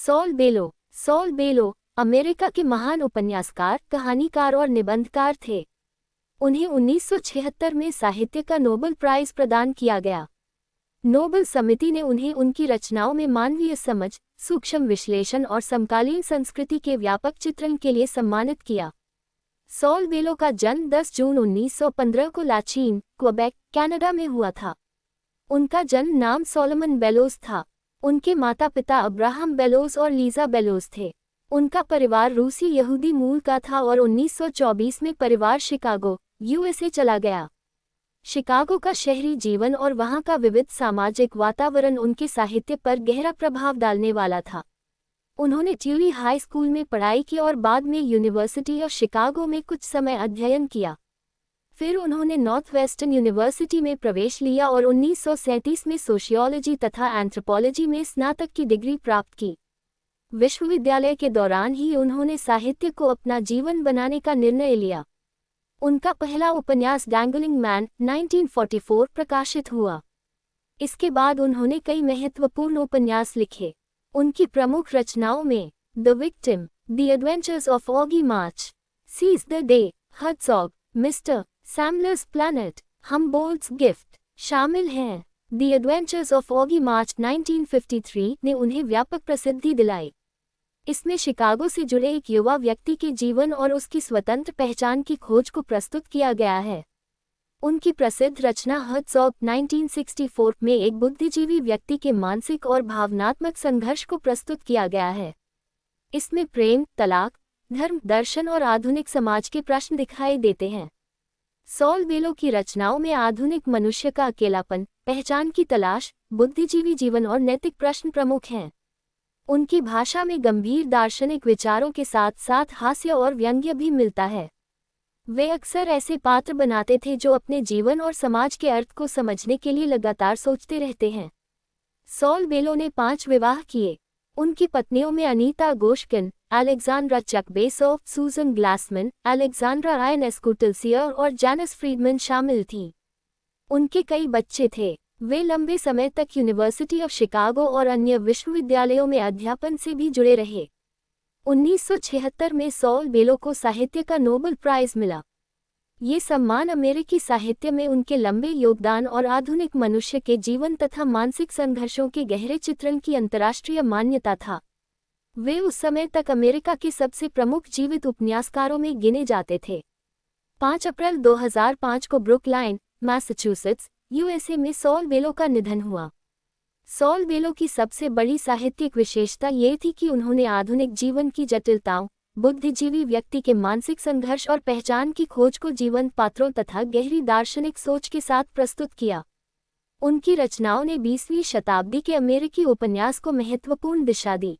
Sol बेलो। Sol बेलो America के महान उपन्यासकार, कहानीकार और निबंधकार थे। उन्हें 1976 में साहित्य का नोबेल प्राइज प्रदान किया गया। नोबेल समिति ने उन्हें उनकी रचनाओं में मानवीय समझ, सूक्ष्म विश्लेषण और समकालीन संस्कृति के व्यापक चित्रण के लिए सम्मानित किया। सॉल बेलो का जन्म 10 जून 1915 को लाचीन, क्वेबेक, कनाडा में हुआ था। उनका जन्म नाम सोलोमन बेलोस था। उनके माता पिता अब्राहम बेलोस और लीजा बेलोस थे। उनका परिवार रूसी यहूदी मूल का था और 1924 में परिवार शिकागो, यूएसए चला गया। शिकागो का शहरी जीवन और वहां का विविध सामाजिक वातावरण उनके साहित्य पर गहरा प्रभाव डालने वाला था। उन्होंने ट्यूरी हाई स्कूल में पढ़ाई की और बाद में यूनिवर्सिटी ऑफ शिकागो में कुछ समय अध्ययन किया। फिर उन्होंने नॉर्थ वेस्टर्न यूनिवर्सिटी में प्रवेश लिया और 1937 में सोशियोलॉजी तथा एंथ्रोपोलॉजी में स्नातक की डिग्री प्राप्त की। विश्वविद्यालय के दौरान ही उन्होंने साहित्य को अपना जीवन बनाने का निर्णय लिया। उनका पहला उपन्यास डैंगलिंग मैन 1944 प्रकाशित हुआ। इसके बाद उन्होंने कई महत्वपूर्ण उपन्यास लिखे। उनकी प्रमुख रचनाओं में the victim, the adventures of Augie March, seize the day, Herzog, mister Sammler's planet, Humboldt's gift शामिल हैं। The adventures of Augie March 1953 ने उन्हें व्यापक प्रसिद्धि दिलाई। इसमें शिकागो से जुड़े एक युवा व्यक्ति के जीवन और उसकी स्वतंत्र पहचान की खोज को प्रस्तुत किया गया है। उनकी प्रसिद्ध रचना हडसॉग 1964 में एक बुद्धिजीवी व्यक्ति के मानसिक और भावनात्मक संघर्ष को प्रस्तुत किया गया है। इसमें प्रेम, तलाक, धर्म, दर्शन और आधुनिक समाज के प्रश्न दिखाई देते हैं। सॉल बेलो की रचनाओं में आधुनिक मनुष्य का अकेलापन, पहचान की तलाश, बुद्धिजीवी जीवन और नैतिक प्रश्न प्रमुख हैं। उनकी भाषा में गंभीर दार्शनिक विचारों के साथ साथ हास्य और व्यंग्य भी मिलता है। वे अक्सर ऐसे पात्र बनाते थे जो अपने जीवन और समाज के अर्थ को समझने के लिए लगातार सोचते रहते हैं। सॉल बेलो ने 5 विवाह किए। उनकी पत्नियों में अनीता गोश्किन, अलेक्जेंड्रा चकबेसोव, सूजन ग्लासमैन, अलेक्जेंड्रा आयनेस्कुटिल्सियर और जैनिस फ्रीडमैन शामिल थीं। उनके कई बच्चे थे। वे लंबे समय तक यूनिवर्सिटी ऑफ शिकागो और अन्य विश्वविद्यालयों में अध्यापन से भी जुड़े रहे। 1976 में सॉल बेलो को साहित्य का नोबेल प्राइज मिला। ये सम्मान अमेरिकी साहित्य में उनके लंबे योगदान और आधुनिक मनुष्य के जीवन तथा मानसिक संघर्षों के गहरे चित्रण की अंतर्राष्ट्रीय मान्यता था। वे उस समय तक अमेरिका के सबसे प्रमुख जीवित उपन्यासकारों में गिने जाते थे। 5 अप्रैल 2005 को ब्रुकलाइन, मैसाचुसेट्स, यूएसए में सॉल बेलो का निधन हुआ। सॉल बेलो की सबसे बड़ी साहित्यिक विशेषता ये थी कि उन्होंने आधुनिक जीवन की जटिलताओं, बुद्धिजीवी व्यक्ति के मानसिक संघर्ष और पहचान की खोज को जीवंत पात्रों तथा गहरी दार्शनिक सोच के साथ प्रस्तुत किया। उनकी रचनाओं ने 20वीं शताब्दी के अमेरिकी उपन्यास को महत्वपूर्ण दिशा दी।